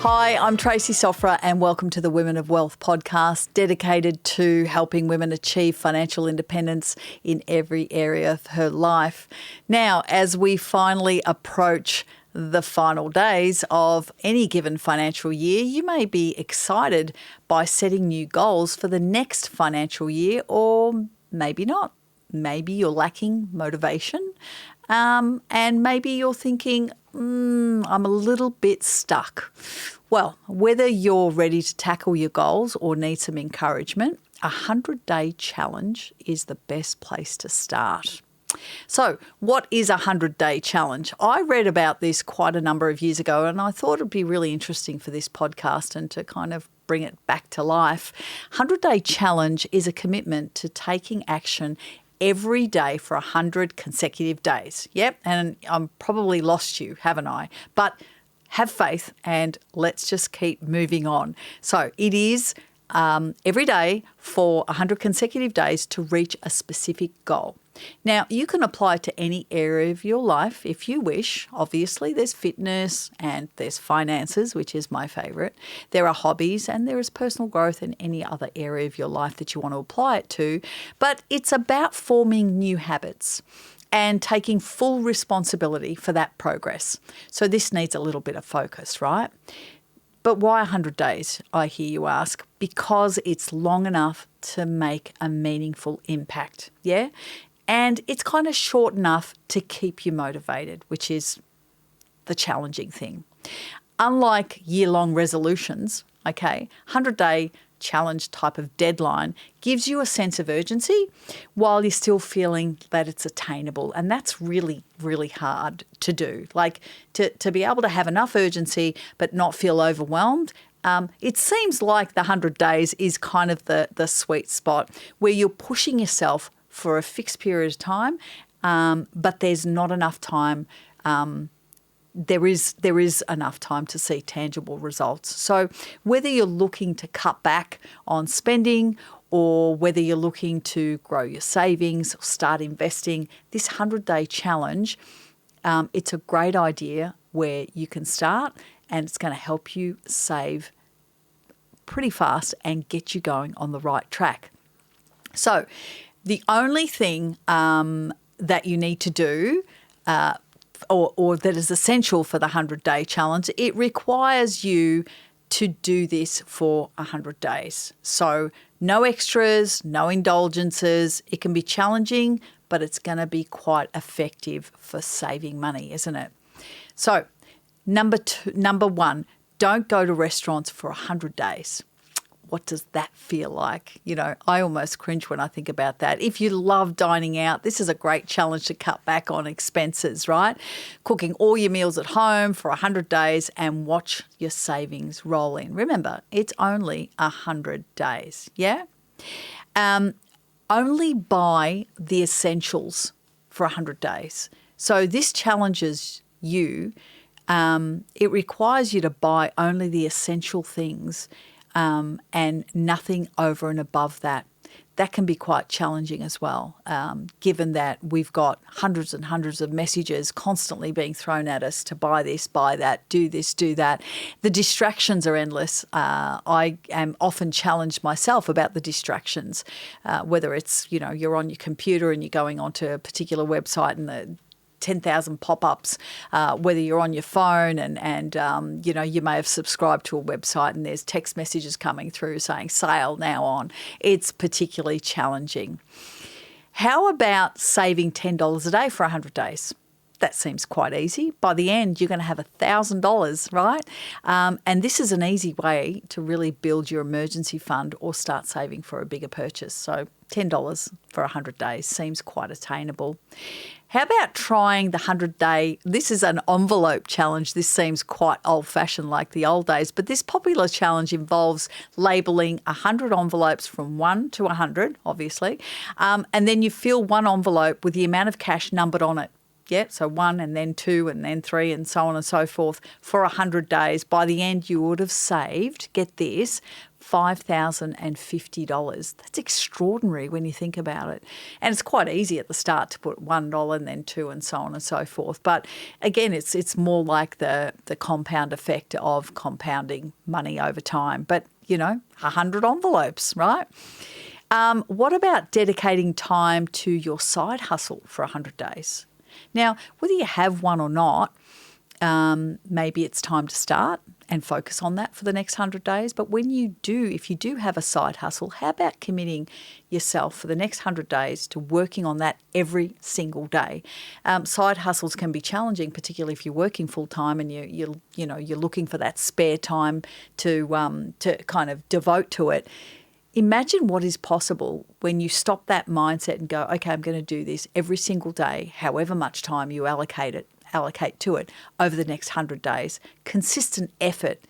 Hi, I'm Tracy Soffra and welcome to the Women of Wealth podcast, dedicated to helping women achieve financial independence in every area of her life. Now, as we finally approach the final days of any given financial year, you may be excited by setting new goals for the next financial year, or maybe not. Maybe you're lacking motivation, and maybe you're thinking, I'm a little bit stuck. Well, whether you're ready to tackle your goals or need some encouragement, a 100-day challenge is the best place to start. So what is a 100-day challenge? I read about this quite a number of years ago and I thought it'd be really interesting for this podcast and to kind of bring it back to life. 100-day challenge is a commitment to taking action every day for 100 consecutive days. Yep, and I'm probably lost you, haven't I? But have faith and let's just keep moving on. So it is every day for 100 consecutive days to reach a specific goal. Now, you can apply it to any area of your life if you wish. Obviously, there's fitness and there's finances, which is my favourite. There are hobbies and there is personal growth in any other area of your life that you want to apply it to. But it's about forming new habits and taking full responsibility for that progress. So this needs a little bit of focus, right? But why 100 days, I hear you ask? Because it's long enough to make a meaningful impact, yeah? And it's kind of short enough to keep you motivated, which is the challenging thing. Unlike year-long resolutions, okay, 100-day challenge type of deadline gives you a sense of urgency while you're still feeling that it's attainable. And that's really, really hard to do. Like to be able to have enough urgency but not feel overwhelmed. It seems like the 100 days is kind of the sweet spot where you're pushing yourself for a fixed period of time, but there's not enough time. There is enough time to see tangible results. So whether you're looking to cut back on spending or whether you're looking to grow your savings or start investing, this 100-day challenge, it's a great idea where you can start and it's going to help you save pretty fast and get you going on the right track. So the only thing that you need to do or that is essential for the 100-day challenge, it requires you to do this for 100 days. So no extras, no indulgences. It can be challenging, but it's going to be quite effective for saving money, isn't it? So number one, don't go to restaurants for 100 days. What does that feel like? You know, I almost cringe when I think about that. If you love dining out, this is a great challenge to cut back on expenses, right? Cooking all your meals at home for 100 days and watch your savings roll in. Remember, it's only 100 days, yeah? Only buy the essentials for 100 days. So this challenges you. It requires you to buy only the essential things and nothing over and above that. That can be quite challenging as well, given that we've got hundreds and hundreds of messages constantly being thrown at us to buy this, buy that, do this, do that. The distractions are endless. I am often challenged myself about the distractions, whether it's, you're on your computer and you're going onto a particular website and the 10,000 pop-ups, whether you're on your phone and you may have subscribed to a website and there's text messages coming through saying sale now on. It's particularly challenging. How about saving $10 a day for 100 days? That seems quite easy. By the end, you're going to have $1,000, right? And this is an easy way to really build your emergency fund or start saving for a bigger purchase. So $10 for 100 days seems quite attainable. How about trying the 100-day, this is an envelope challenge. This seems quite old-fashioned like the old days, but this popular challenge involves labelling 100 envelopes from 1 to 100, obviously, and then you fill one envelope with the amount of cash numbered on it. Yeah, so 1 and then 2 and then 3 and so on and so forth for 100 days. By the end, you would have saved, get this, $5,050. That's extraordinary when you think about it. And it's quite easy at the start to put $1 and then $2 and so on and so forth. But again, it's more like the compound effect of compounding money over time. But, 100 envelopes, right? What about dedicating time to your side hustle for 100 days? Now, whether you have one or not, maybe it's time to start and focus on that for the next 100 days. But if you do have a side hustle, how about committing yourself for the next 100 days to working on that every single day? Side hustles can be challenging, particularly if you're working full time and you're looking for that spare time to kind of devote to it. Imagine what is possible when you stop that mindset and go, okay, I'm going to do this every single day, however much time you allocate to it over the next 100 days. Consistent effort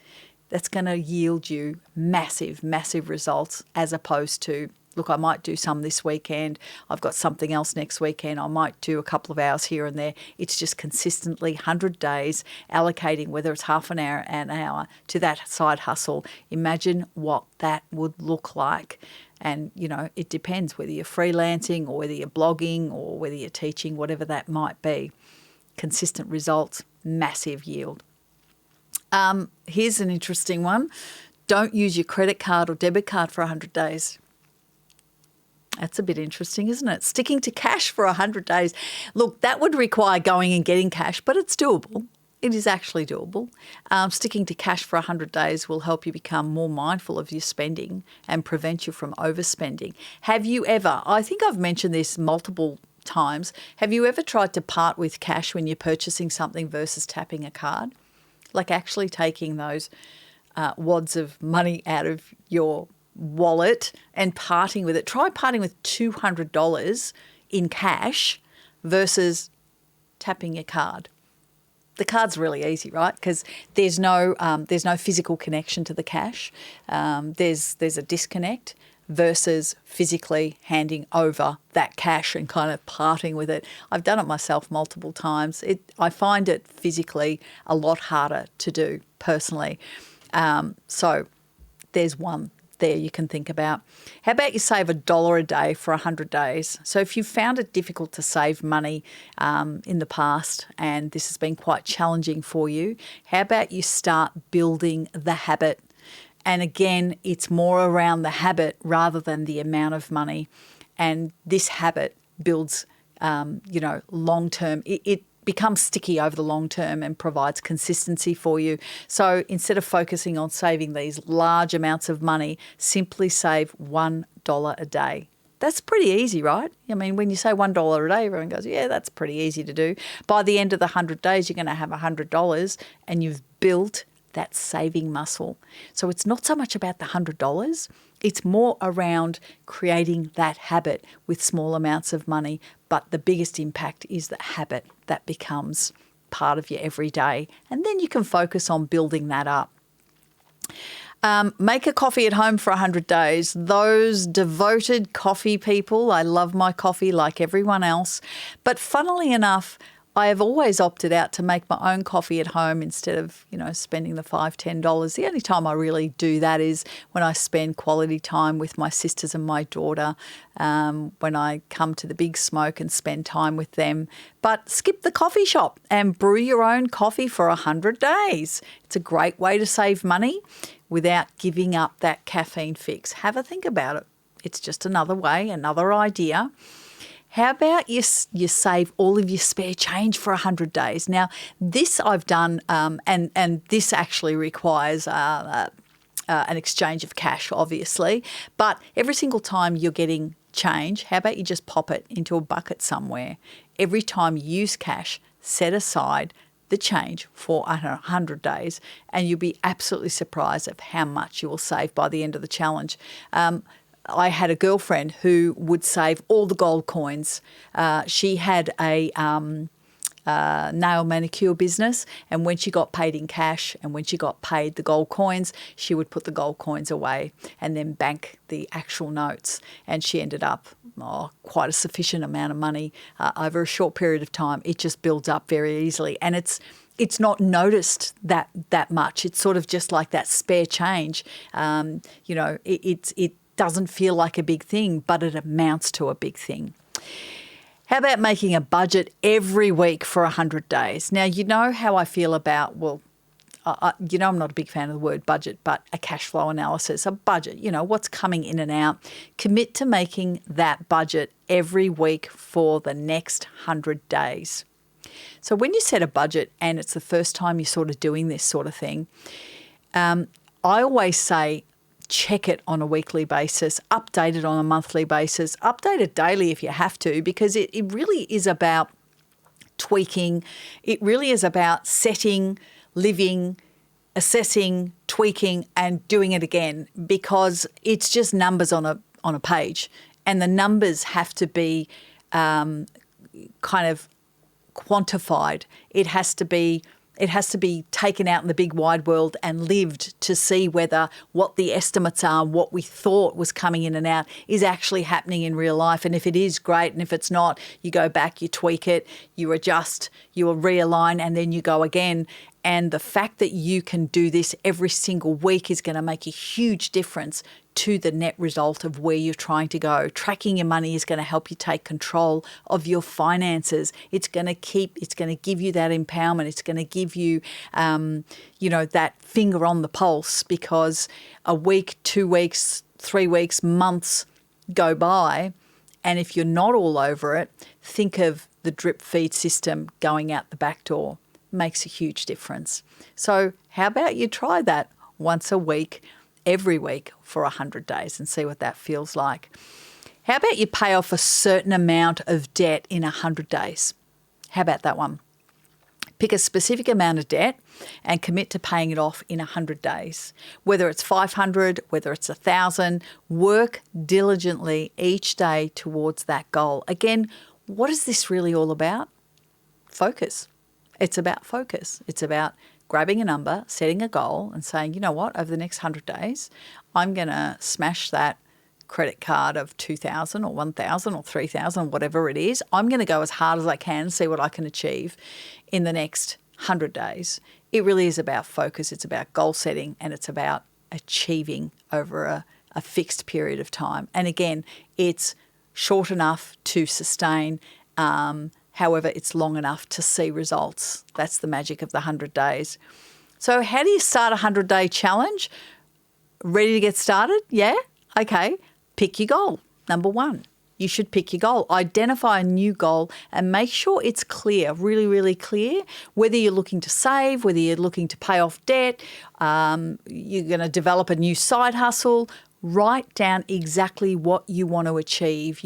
that's going to yield you massive, massive results, as opposed to, look, I might do some this weekend. I've got something else next weekend. I might do a couple of hours here and there. It's just consistently 100 days allocating, whether it's half an hour to that side hustle. Imagine what that would look like. And, it depends whether you're freelancing or whether you're blogging or whether you're teaching, whatever that might be. Consistent results, massive yield. Here's an interesting one. Don't use your credit card or debit card for 100 days. That's a bit interesting, isn't it? Sticking to cash for 100 days. Look, that would require going and getting cash, but it's doable. It is actually doable. Sticking to cash for 100 days will help you become more mindful of your spending and prevent you from overspending. Have you ever, I think I've mentioned this multiple times, have you ever tried to part with cash when you're purchasing something versus tapping a card? Like actually taking those wads of money out of your wallet and parting with it. Try parting with $200 in cash versus tapping your card. The card's really easy, right? Because there's no physical connection to the cash. There's a disconnect versus physically handing over that cash and kind of parting with it. I've done it myself multiple times. I find it physically a lot harder to do personally. So there's one there you can think about. How about you save $1 a day for 100 days? So if you've found it difficult to save money in the past and this has been quite challenging for you, how about you start building the habit? And again, it's more around the habit rather than the amount of money. And this habit builds, long-term. It becomes sticky over the long term and provides consistency for you. So instead of focusing on saving these large amounts of money, simply save $1 a day. That's pretty easy, right? I mean, when you say $1 a day, everyone goes, yeah, that's pretty easy to do. By the end of the 100 days, you're going to have $100 and you've built that saving muscle. So it's not so much about the $100. It's more around creating that habit with small amounts of money. But the biggest impact is the habit that becomes part of your everyday. And then you can focus on building that up. Make a coffee at home for 100 days. Those devoted coffee people, I love my coffee like everyone else. But funnily enough, I have always opted out to make my own coffee at home instead of, spending the $5, $10. The only time I really do that is when I spend quality time with my sisters and my daughter, when I come to the Big Smoke and spend time with them. But skip the coffee shop and brew your own coffee for 100 days. It's a great way to save money without giving up that caffeine fix. Have a think about it. It's just another way, another idea. How about you save all of your spare change for 100 days? Now, this I've done, and this actually requires an exchange of cash, obviously. But every single time you're getting change, how about you just pop it into a bucket somewhere? Every time you use cash, set aside the change for 100 days, and you'll be absolutely surprised at how much you will save by the end of the challenge. I had a girlfriend who would save all the gold coins. She had a nail manicure business, and when she got paid in cash and when she got paid the gold coins, she would put the gold coins away and then bank the actual notes. And she ended up quite a sufficient amount of money over a short period of time. It just builds up very easily, and it's it's not noticed that much. It's sort of just like that spare change. It doesn't feel like a big thing, but it amounts to a big thing. How about making a budget every week for 100 days? Now, you know how I feel about, I'm not a big fan of the word budget, but a cash flow analysis, a budget, what's coming in and out. Commit to making that budget every week for the next 100 days. So when you set a budget and it's the first time you're sort of doing this sort of thing, I always say check it on a weekly basis, update it on a monthly basis, update it daily if you have to, because it really is about tweaking. It really is about setting, living, assessing, tweaking, and doing it again, because it's just numbers on a page, and the numbers have to be kind of quantified. It has to be taken out in the big wide world and lived to see whether what the estimates are, what we thought was coming in and out, is actually happening in real life. And if it is, great. And if it's not, you go back, you tweak it, you adjust, you realign, and then you go again. And the fact that you can do this every single week is going to make a huge difference to the net result of where you're trying to go. Tracking your money is going to help you take control of your finances. It's going to give you that empowerment. It's going to give you, that finger on the pulse, because a week, 2 weeks, 3 weeks, months go by. And if you're not all over it, think of the drip feed system going out the back door. Makes a huge difference. So how about you try that once a week, every week for 100 days and see what that feels like. How about you pay off a certain amount of debt in 100 days? How about that one? Pick a specific amount of debt and commit to paying it off in 100 days. Whether it's 500, whether it's 1,000, work diligently each day towards that goal. Again, what is this really all about? Focus. It's about focus. It's about grabbing a number, setting a goal and saying, you know what, over the next 100 days, I'm going to smash that credit card of 2,000 or 1,000 or 3,000, whatever it is. I'm going to go as hard as I can and see what I can achieve in the next 100 days. It really is about focus. It's about goal setting, and it's about achieving over a fixed period of time. And again, it's short enough to sustain. However, it's long enough to see results. That's the magic of the 100 days. So how do you start a 100-day challenge? Ready to get started? Yeah? Okay. Pick your goal. Number one, you should pick your goal. Identify a new goal and make sure it's clear, really, really clear, whether you're looking to save, whether you're looking to pay off debt, you're going to develop a new side hustle. Write down exactly what you want to achieve.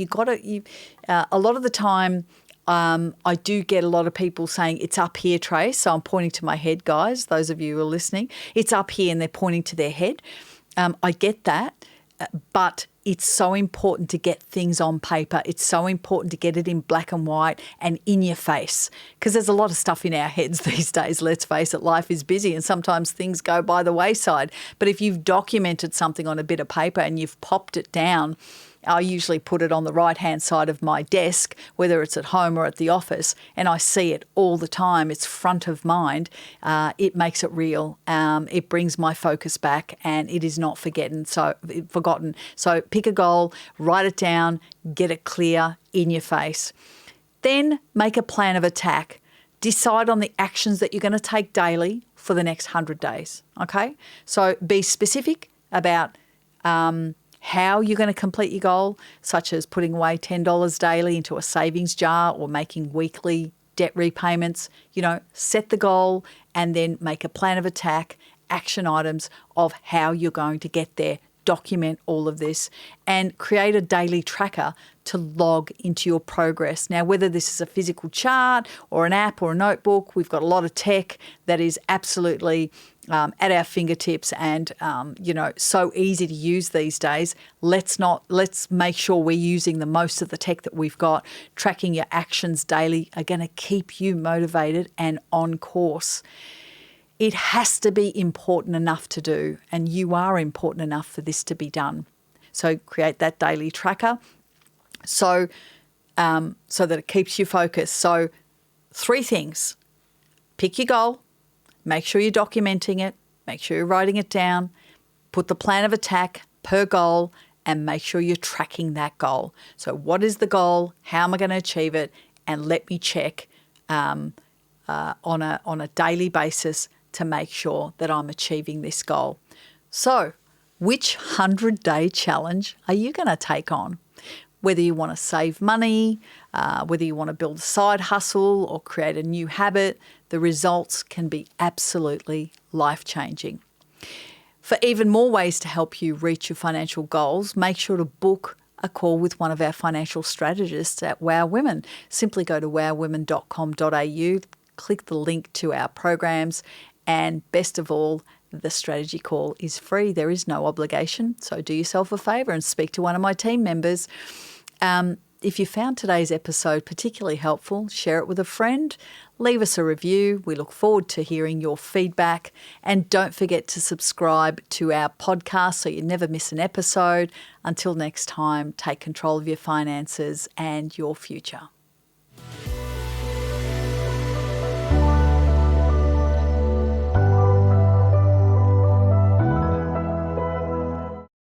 A lot of the time, I do get a lot of people saying, it's up here, Trace. So I'm pointing to my head, guys, those of you who are listening. It's up here, and they're pointing to their head. I get that, but it's so important to get things on paper. It's so important to get it in black and white and in your face, because there's a lot of stuff in our heads these days. Let's face it, life is busy and sometimes things go by the wayside. But if you've documented something on a bit of paper and you've popped it down, I usually put it on the right-hand side of my desk, whether it's at home or at the office, and I see it all the time. It's front of mind. It makes it real. It brings my focus back, and it is not forgotten. So pick a goal, write it down, get it clear in your face. Then make a plan of attack. Decide on the actions that you're going to take daily for the next 100 days, okay? So be specific about how you're going to complete your goal, such as putting away $10 daily into a savings jar or making weekly debt repayments. Set the goal and then make a plan of attack, action items of how you're going to get there. Document all of this and create a daily tracker to log into your progress. Now, whether this is a physical chart or an app or a notebook, we've got a lot of tech that is absolutely at our fingertips and, so easy to use these days. Let's make sure we're using the most of the tech that we've got. Tracking your actions daily are going to keep you motivated and on course. It has to be important enough to do, and you are important enough for this to be done. So create that daily tracker so that it keeps you focused. So 3 things. Pick your goal, make sure you're documenting it, make sure you're writing it down, put the plan of attack per goal, and make sure you're tracking that goal. So what is the goal? How am I going to achieve it? And let me check on a daily basis to make sure that I'm achieving this goal. So which 100-day challenge are you going to take on? Whether you want to save money, whether you want to build a side hustle or create a new habit, the results can be absolutely life-changing. For even more ways to help you reach your financial goals, make sure to book a call with one of our financial strategists at Wow Women. Simply go to wowwomen.com.au, click the link to our programs, and best of all, the strategy call is free. There is no obligation. So do yourself a favour and speak to one of my team members. If you found today's episode particularly helpful, share it with a friend, leave us a review. We look forward to hearing your feedback. And don't forget to subscribe to our podcast so you never miss an episode. Until next time, take control of your finances and your future.